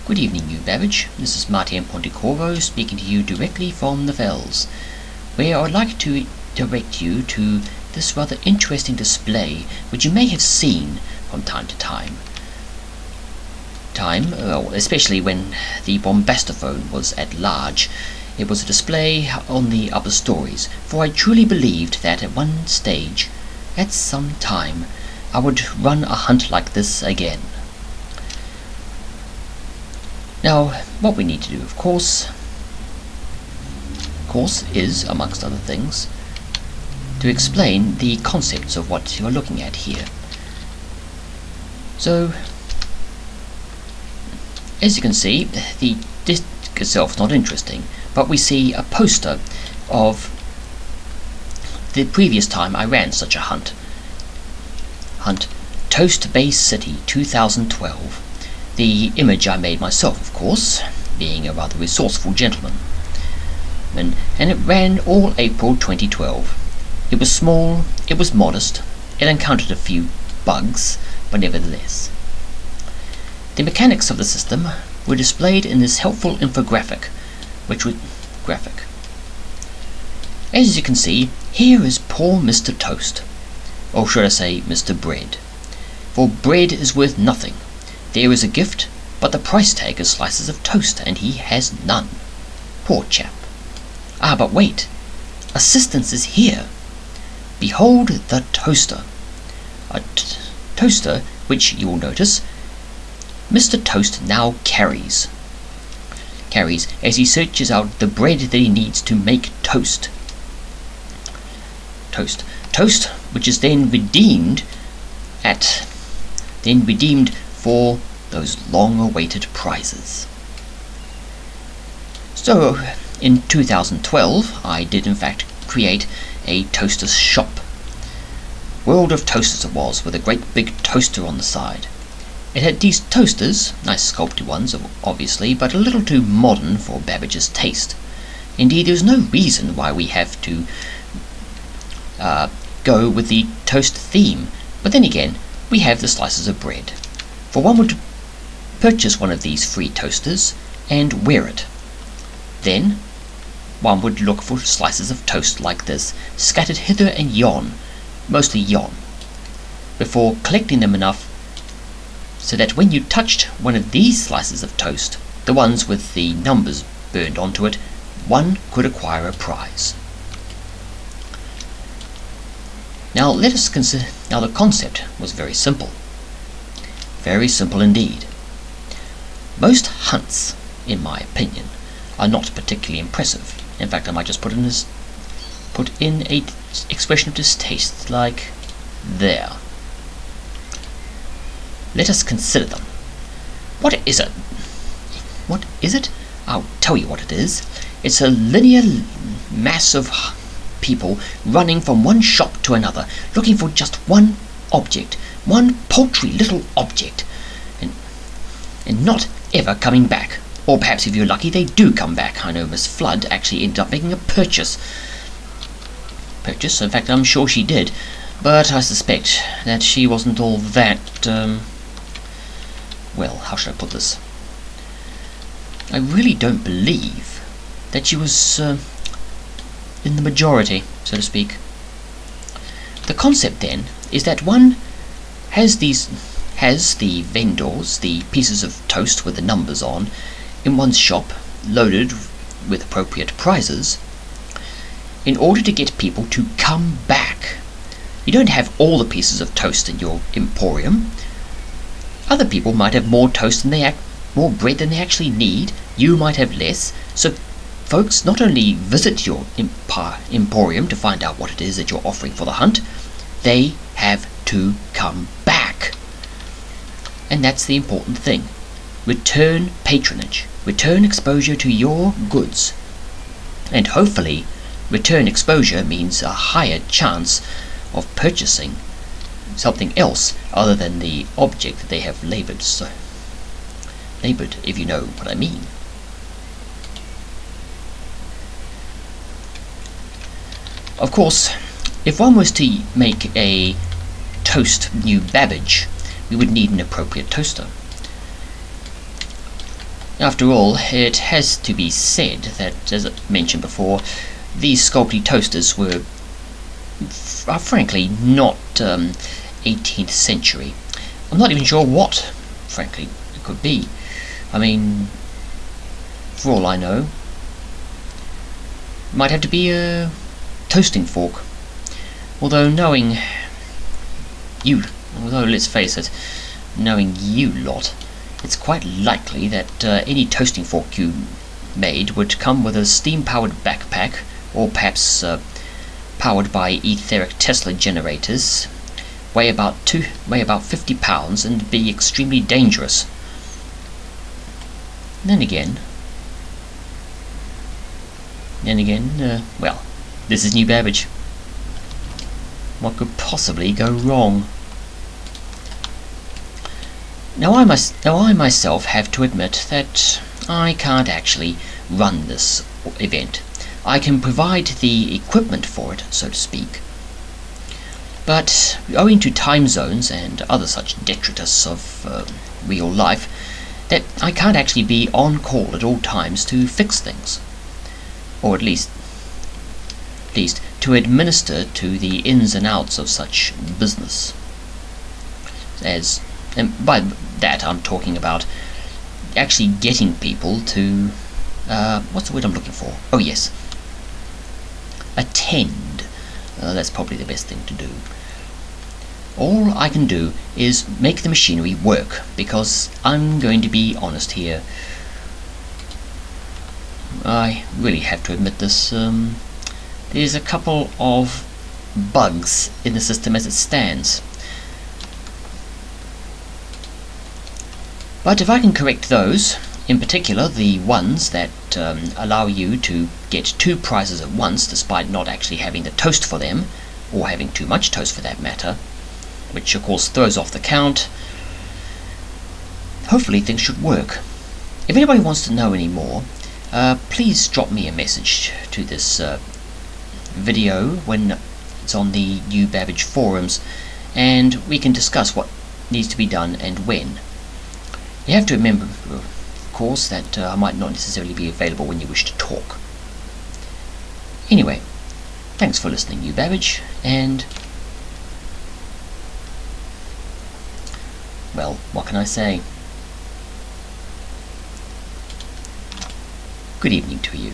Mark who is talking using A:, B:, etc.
A: Good evening, you Babbage. This is Martin Pontecorvo speaking to you directly from the Fells, where I would like to direct you to this rather interesting display which you may have seen from time to time. Especially when the bombastophone was at large. It was a display on the upper stories, for I truly believed that at one stage, at some time, I would run a hunt like this again. Now, what we need to do, of course, is, amongst other things, to explain the concepts of what you are looking at here. So, as you can see, the disc itself is not interesting, but we see a poster of the previous time I ran such a hunt. Toast Bay City 2012. The image I made myself, of course, being a rather resourceful gentleman. And it ran all April 2012. It was small, it was modest, it encountered a few bugs, but nevertheless. The mechanics of the system were displayed in this helpful infographic, As you can see, here is poor Mr. Toast, or should I say Mr. Bread, for bread is worth nothing. There is a gift, but the price tag is slices of toast, and he has none. Poor chap. Ah, but wait. Assistance is here. Behold the toaster. A toaster which, you will notice, Mr. Toast now carries as he searches out the bread that he needs to make toast. Toast, which is then redeemed for those long-awaited prizes. So, in 2012, I did in fact create a toaster shop. World of Toasters it was, with a great big toaster on the side. It had these toasters, nice sculpted ones obviously, but a little too modern for Babbage's taste. Indeed, there's no reason why we have to go with the toast theme, but then again, we have the slices of bread. For one would purchase one of these free toasters and wear it. Then one would look for slices of toast like this, scattered hither and yon, mostly yon, before collecting them enough so that when you touched one of these slices of toast, the ones with the numbers burned onto it, one could acquire a prize. Now let us consider. Now the concept was very simple. Very simple indeed. Most hunts, in my opinion, are not particularly impressive. In fact, I might just put in a expression of distaste like there. Let us consider them. What is it? What is it? I'll tell you what it is. It's a linear mass of people running from one shop to another, looking for just one object, one paltry little object, and not ever coming back. Or perhaps if you're lucky they do come back. I know Miss Flood actually ended up making a purchase. In fact, I'm sure she did, but I suspect that she wasn't all that, well, how should I put this? I really don't believe that she was in the majority, so to speak. The concept then is that one has the vendors, the pieces of toast with the numbers on, in one's shop, loaded with appropriate prizes, in order to get people to come back. You don't have all the pieces of toast in your emporium. Other people might have more toast than more bread than they actually need. You might have less. So folks not only visit your emporium to find out what it is that you're offering for the hunt, they have to come back. And that's the important thing. Return patronage, return exposure to your goods. And hopefully, return exposure means a higher chance of purchasing something else other than the object that they have laboured, if you know what I mean. Of course, if one was to make a toast new Babbage, we would need an appropriate toaster. After all, it has to be said that, as I mentioned before, these sculpey toasters are frankly not 18th century. I'm not even sure what, frankly, it could be. I mean, for all I know, it might have to be a toasting fork. Although let's face it, knowing you lot, it's quite likely that any toasting fork you made would come with a steam-powered backpack, or perhaps powered by etheric Tesla generators, weigh about 50 pounds and be extremely dangerous. Then again, well, this is New Babbage. What could possibly go wrong? Now I myself have to admit that I can't actually run this event. I can provide the equipment for it, so to speak. But owing to time zones and other such detritus of real life, that I can't actually be on call at all times to fix things. Or at least to administer to the ins and outs of such business. And by that I'm talking about actually getting people to, what's the word I'm looking for? Oh yes, attend. That's probably the best thing to do. All I can do is make the machinery work, because I'm going to be honest here. I really have to admit this. There's a couple of bugs in the system as it stands. But if I can correct those, in particular the ones that allow you to get two prizes at once despite not actually having the toast for them, or having too much toast for that matter, which of course throws off the count, hopefully things should work. If anybody wants to know any more, please drop me a message to this video when it's on the New Babbage forums, and we can discuss what needs to be done and when. You have to remember, of course, that I might not necessarily be available when you wish to talk. Anyway, thanks for listening, New Babbage, and well, what can I say? Good evening to you.